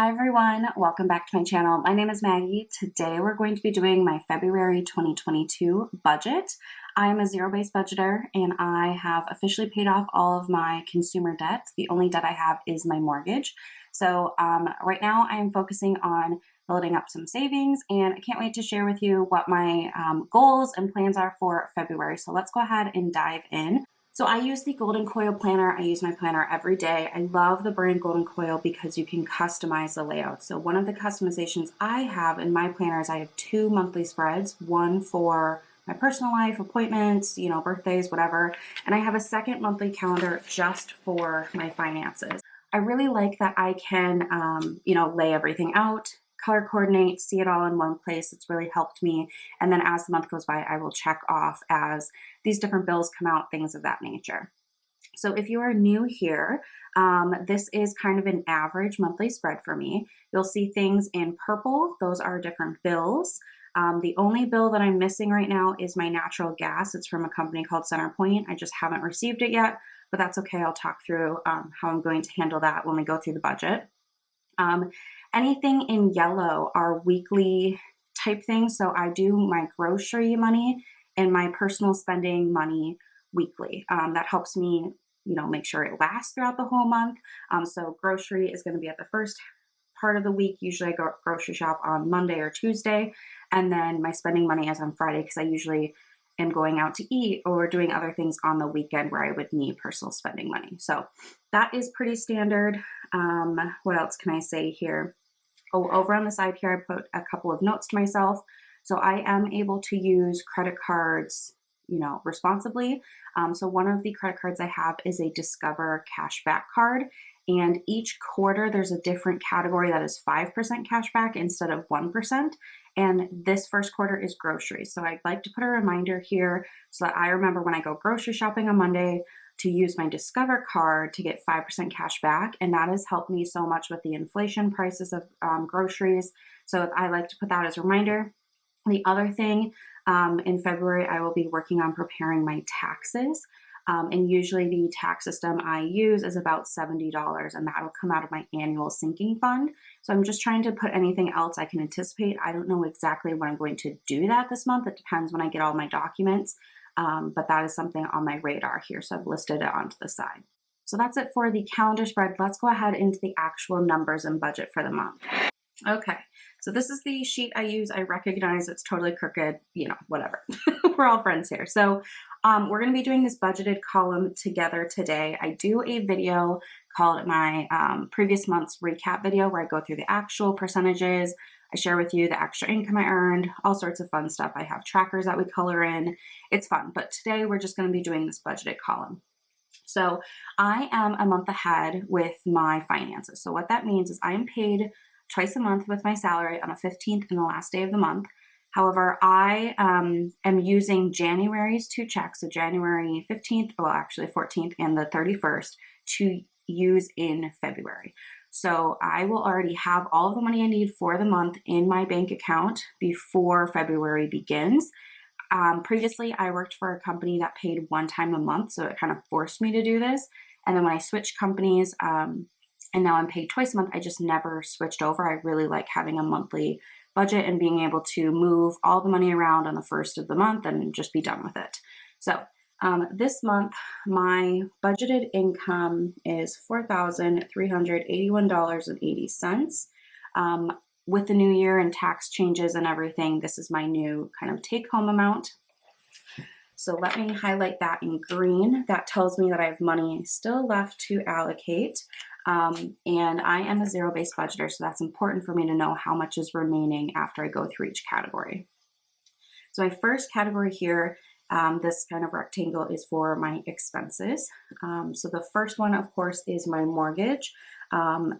Hi everyone, welcome back to my channel. My name is Maggie. Today we're going to be doing my February 2022 budget. I'm a zero-based budgeter and I have officially paid off all of my consumer debt. The only debt I have is my mortgage. So right now I am focusing on building up some savings, and I can't wait to share with you what my goals and plans are for February. So let's go ahead and dive in. So I use the Golden Coil planner. I use my planner every day. I love the brand Golden Coil because you can customize the layout. So one of the customizations I have in my planner is I have 2 monthly spreads, one for my personal life, appointments, birthdays, whatever. And I have a second monthly calendar just for my finances. I really like that I can, lay everything out, color coordinate, see it all in one place. It's really helped me. And then as the month goes by, I will check off as these different bills come out, things of that nature. So if you are new here, this is kind of an average monthly spread for me. You'll see things in purple. Those are different bills. The only bill that I'm missing right now is my natural gas. It's from a company called CenterPoint. I just haven't received it yet, but that's okay. I'll talk through how I'm going to handle that when we go through the budget. Anything in yellow are weekly type things. So I do my grocery money and my personal spending money weekly. That helps me, make sure it lasts throughout the whole month. So grocery is going to be at the first part of the week. Usually I go grocery shop on Monday or Tuesday. And then my spending money is on Friday because I usually am going out to eat or doing other things on the weekend where I would need personal spending money. So that is pretty standard. What else can I say here? Oh, over on the side here, I put a couple of notes to myself. So I am able to use credit cards, responsibly. So one of the credit cards I have is a Discover cashback card. And each quarter, there's a different category that is 5% cashback instead of 1%. And this first quarter is groceries. So I'd like to put a reminder here so that I remember when I go grocery shopping on Monday to use my Discover card to get 5% cash back. And that has helped me so much with the inflation prices of groceries. So I like to put that as a reminder. The other thing, in February, I will be working on preparing my taxes. And usually the tax system I use is about $70, and that'll come out of my annual sinking fund. So I'm just trying to put anything else I can anticipate. I don't know exactly when I'm going to do that this month. It depends when I get all my documents. But that is something on my radar here. So I've listed it onto the side. So that's it for the calendar spread. Let's go ahead into the actual numbers and budget for the month. Okay, so this is the sheet I use. I recognize it's totally crooked, whatever. We're all friends here. So we're going to be doing this budgeted column together today. I do a video called my previous month's recap video where I go through the actual percentages. I share with you the extra income I earned, all sorts of fun stuff. I have trackers that we color in. It's fun, but today we're just going to be doing this budgeted column. So I am a month ahead with my finances. So what that means is I am paid twice a month with my salary on the 15th and the last day of the month. However, I am using January's 2 checks, so January 15th, well, actually 14th and the 31st to use in February. So I will already have all of the money I need for the month in my bank account before February begins. Previously, I worked for a company that paid one time a month, so it kind of forced me to do this. And then when I switched companies, and now I'm paid twice a month, I just never switched over. I really like having a monthly budget and being able to move all the money around on the first of the month and just be done with it. So this month, my budgeted income is $4,381.80. With the new year and tax changes and everything, this is my new kind of take-home amount. So let me highlight that in green. That tells me that I have money still left to allocate. And I am a zero-based budgeter, so that's important for me to know how much is remaining after I go through each category. So my first category here, this kind of rectangle, is for my expenses. So the first one, of course, is my mortgage.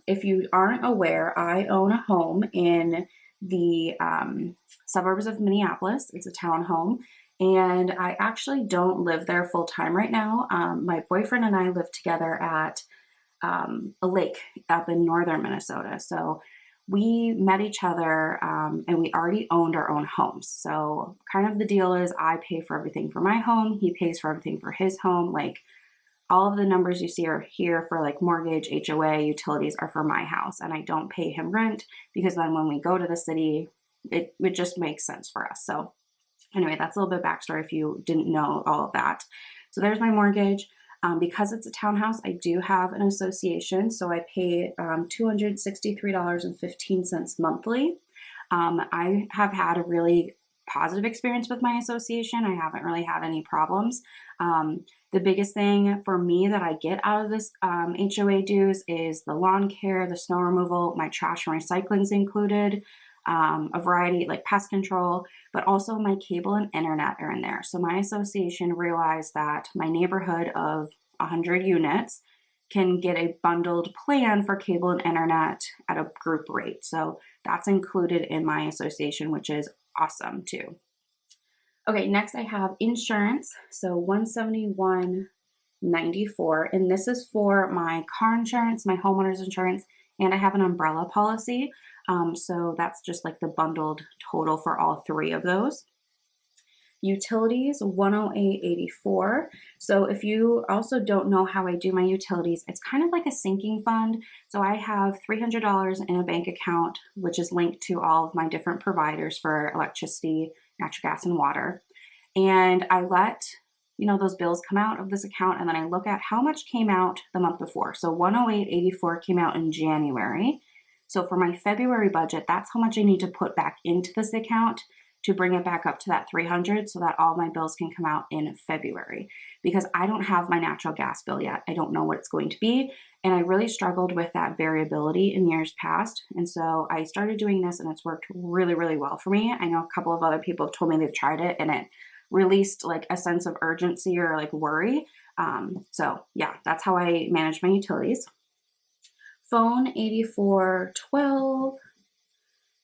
If you aren't aware, I own a home in the suburbs of Minneapolis. It's a townhome. And I actually don't live there full time right now. My boyfriend and I live together at a lake up in northern Minnesota. So we met each other and we already owned our own homes. So kind of the deal is I pay for everything for my home. He pays for everything for his home. Like all of the numbers you see are here for like mortgage, HOA, utilities are for my house, and I don't pay him rent because then when we go to the city, it just makes sense for us. So anyway, that's a little bit of backstory if you didn't know all of that. So there's my mortgage. Because it's a townhouse, I do have an association, so I pay $263.15 monthly. I have had a really positive experience with my association. I haven't really had any problems. The biggest thing for me that I get out of this HOA dues is the lawn care, the snow removal, my trash and recycling is included, a variety like pest control, but also my cable and internet are in there. So my association realized that my neighborhood of 100 units can get a bundled plan for cable and internet at a group rate. So that's included in my association, which is awesome too. Okay, next I have insurance. So $171.94, and this is for my car insurance, my homeowner's insurance, and I have an umbrella policy. So that's just like the bundled total for all three of those. Utilities, $108.84. So if you also don't know how I do my utilities, it's kind of like a sinking fund. So I have $300 in a bank account, which is linked to all of my different providers for electricity, natural gas, and water. And I let those bills come out of this account, and then I look at how much came out the month before. So $108.84 came out in January. So for my February budget, that's how much I need to put back into this account to bring it back up to that 300 so that all my bills can come out in February, because I don't have my natural gas bill yet. I don't know what it's going to be. And I really struggled with that variability in years past. And so I started doing this, and it's worked really, really well for me. I know a couple of other people have told me they've tried it and it released like a sense of urgency or like worry. So yeah, that's how I manage my utilities. Phone, $84.12.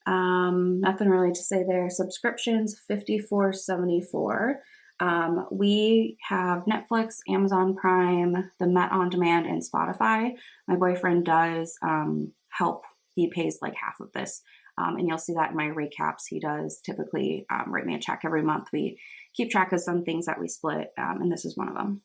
Nothing really to say there. Subscriptions, $54.74. We have Netflix, Amazon Prime, the Met On Demand, and Spotify. My boyfriend does help. He pays like half of this. And you'll see that in my recaps. He does typically write me a check every month. We keep track of some things that we split, and this is one of them.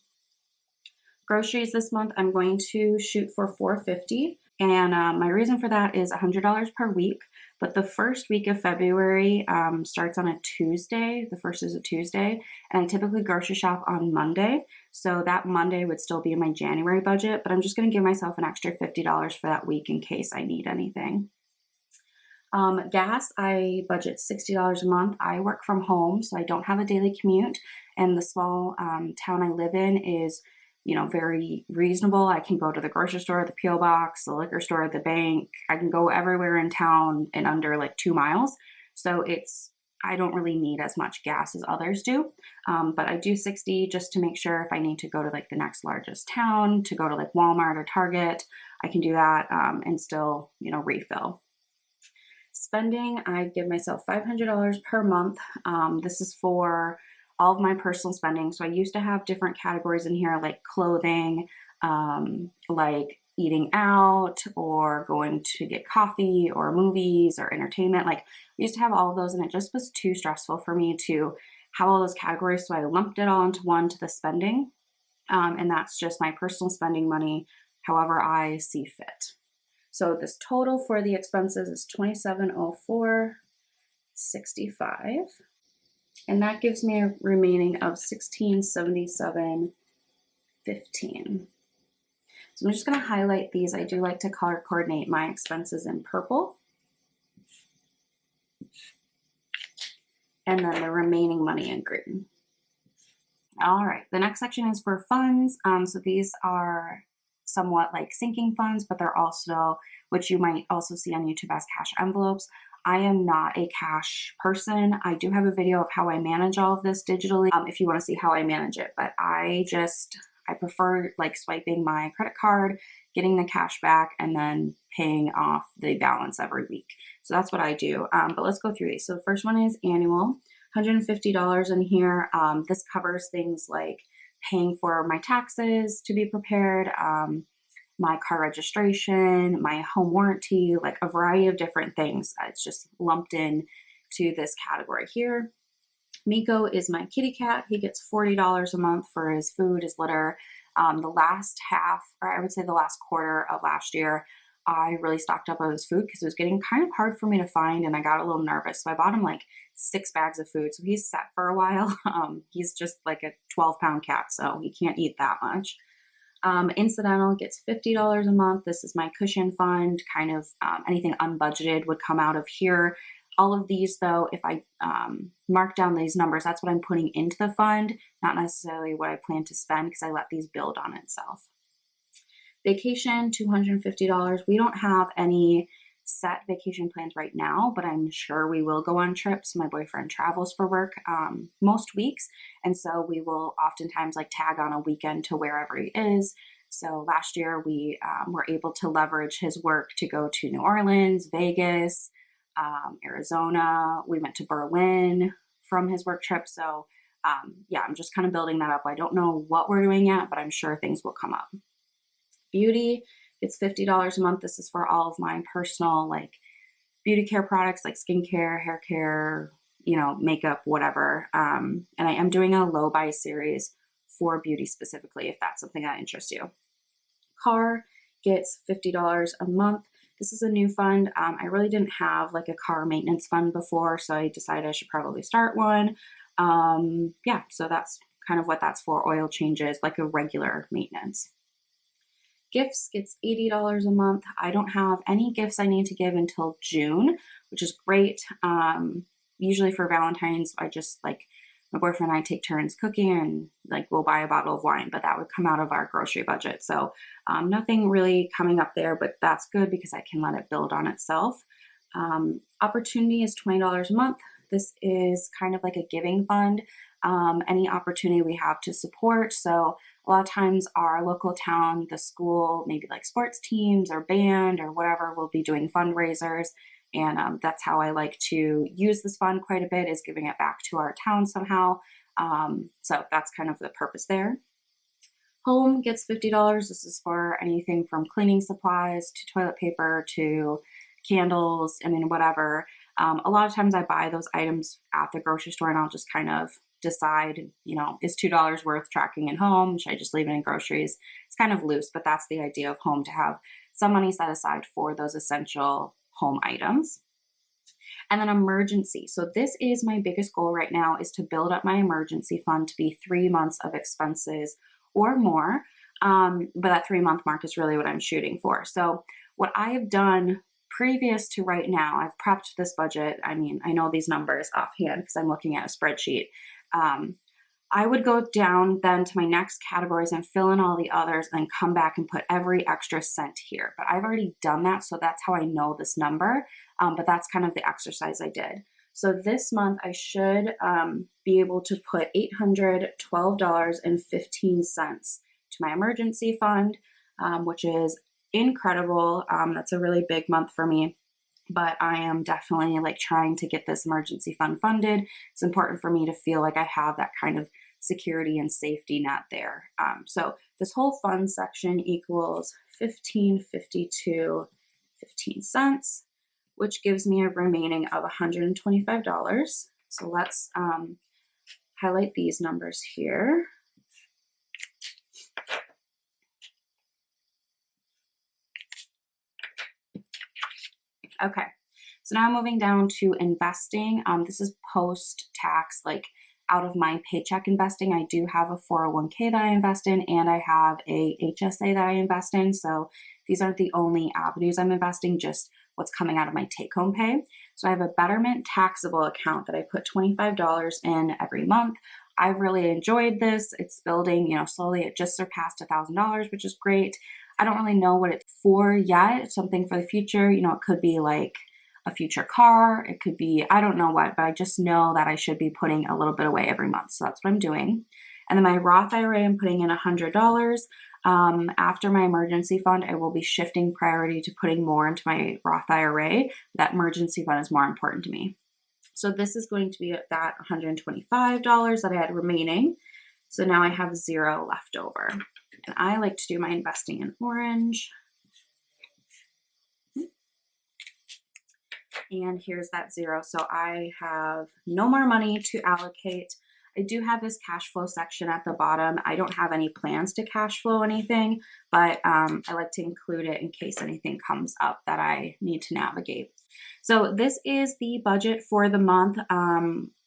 Groceries this month, I'm going to shoot for $450. And my reason for that is $100 per week. But the first week of February starts on a Tuesday. The first is a Tuesday. And I typically grocery shop on Monday. So that Monday would still be in my January budget. But I'm just going to give myself an extra $50 for that week in case I need anything. Gas, I budget $60 a month. I work from home, so I don't have a daily commute. And the small town I live in is very reasonable. I can go to the grocery store, the P.O. box, the liquor store, the bank. I can go everywhere in town in under like 2 miles. So I don't really need as much gas as others do. But I do 60 just to make sure if I need to go to like the next largest town, to go to like Walmart or Target, I can do that and still, refill. Spending, I give myself $500 per month. This is for all of my personal spending. So I used to have different categories in here like clothing, like eating out or going to get coffee or movies or entertainment. Like I used to have all of those, and it just was too stressful for me to have all those categories. So I lumped it all into one, to the spending. And that's just my personal spending money, however I see fit. So this total for the expenses is $2704.65. And that gives me a remaining of $1677.15. So I'm just going to highlight these. I do like to color coordinate my expenses in purple. And then the remaining money in green. All right, the next section is for funds. So these are somewhat like sinking funds, but they're also, which you might also see on YouTube as cash envelopes. I am not a cash person. I do have a video of how I manage all of this digitally if you want to see how I manage it, but I prefer like swiping my credit card, getting the cash back, and then paying off the balance every week. So that's what I do. But let's go through these. So the first one is annual, $150 in here. This covers things like paying for my taxes to be prepared, my car registration, my home warranty, like a variety of different things. It's just lumped in to this category here. Miko is my kitty cat. He gets $40 a month for his food, his litter. The last half, or I would say the last quarter of last year, I really stocked up on his food because it was getting kind of hard for me to find, and I got a little nervous. So I bought him like 6 bags of food. So he's set for a while. He's just like a 12-pound cat, so he can't eat that much. Incidental gets $50 a month. This is my cushion fund. Kind of anything unbudgeted would come out of here. All of these, though, if I mark down these numbers, that's what I'm putting into the fund, not necessarily what I plan to spend because I let these build on itself. Vacation, $250. We don't have any set vacation plans right now, but I'm sure we will go on trips. My boyfriend travels for work most weeks, and so we will oftentimes like tag on a weekend to wherever he is. So last year we were able to leverage his work to go to New Orleans, Vegas, Arizona. We went to Berlin from his work trip. So yeah, I'm just kind of building that up. I don't know what we're doing yet, but I'm sure things will come up. Beauty, it's $50 a month. This is for all of my personal like beauty care products like skincare, hair care, makeup, whatever. And I am doing a low buy series for beauty specifically, if that's something that interests you. Car gets $50 a month. This is a new fund. I really didn't have like a car maintenance fund before, so I decided I should probably start one. Yeah, so that's kind of what that's for. Oil changes, like a regular maintenance. Gifts gets $80 a month. I don't have any gifts I need to give until June, which is great. Usually for Valentine's, I just like my boyfriend and I take turns cooking and like we'll buy a bottle of wine, but that would come out of our grocery budget. So nothing really coming up there, but that's good because I can let it build on itself. Opportunity is $20 a month. This is kind of like a giving fund. Any opportunity we have to support. So a lot of times our local town, the school, maybe like sports teams or band or whatever, will be doing fundraisers. And that's how I like to use this fund quite a bit, is giving it back to our town somehow. So that's kind of the purpose there. Home gets $50. This is for anything from cleaning supplies to toilet paper to candles, whatever. A lot of times I buy those items at the grocery store and I'll just kind of decide, is $2 worth tracking in home? Should I just leave it in groceries? It's kind of loose, but that's the idea of home, to have some money set aside for those essential home items. And then emergency. So this is my biggest goal right now, is to build up my emergency fund to be 3 months of expenses or more. But that 3-month mark is really what I'm shooting for. So what I have done previous to right now, I've prepped this budget. I know these numbers offhand because I'm looking at a spreadsheet. I would go down then to my next categories and fill in all the others and come back and put every extra cent here. But I've already done that, so that's how I know this number. But that's kind of the exercise I did. So this month I should be able to put $812.15 to my emergency fund, which is incredible. That's a really big month for me. But I am definitely like trying to get this emergency fund funded. It's important for me to feel like I have that kind of security and safety net there. So this whole fund section equals $15.52.15, which gives me a remaining of $125. So let's highlight these numbers here. Okay, so now I'm moving down to investing. This is post-tax, like out of my paycheck investing. I do have a 401k that I invest in, and I have a HSA that I invest in. So these aren't the only avenues I'm investing, just what's coming out of my take-home pay. So I have a Betterment taxable account that I put $25 in every month. I've really enjoyed this. It's building, slowly. It just surpassed $1,000, which is great. I don't really know what it's for yet. It's something for the future. It could be like a future car. It could be, I don't know what, but I just know that I should be putting a little bit away every month. So that's what I'm doing. And then my Roth IRA, I'm putting in $100. After my emergency fund, I will be shifting priority to putting more into my Roth IRA. That emergency fund is more important to me. So this is going to be that $125 that I had remaining. So now I have 0 left over. And I like to do my investing in orange. and here's that zero. So I have no more money to allocate. I do have this cash flow section at the bottom. I don't have any plans to cash flow anything, but I like to include it in case anything comes up that I need to navigate. So this is the budget for the month.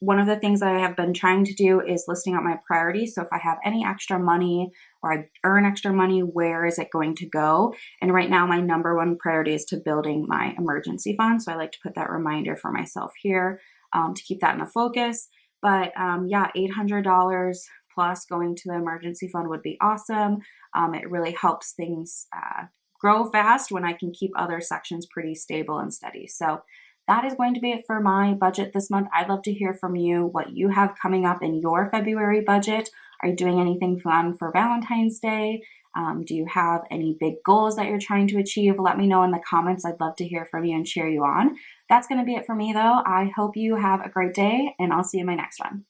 One of the things that I have been trying to do is listing out my priorities. So if I have any extra money or I earn extra money, where is it going to go? And right now my number one priority is to building my emergency fund. So I like to put that reminder for myself here to keep that in the focus. But yeah, $800 plus going to the emergency fund would be awesome. It really helps things grow fast when I can keep other sections pretty stable and steady. So that is going to be it for my budget this month. I'd love to hear from you what you have coming up in your February budget. Are you doing anything fun for Valentine's Day? Do you have any big goals that you're trying to achieve? Let me know in the comments. I'd love to hear from you and cheer you on. That's going to be it for me, though. I hope you have a great day, and I'll see you in my next one.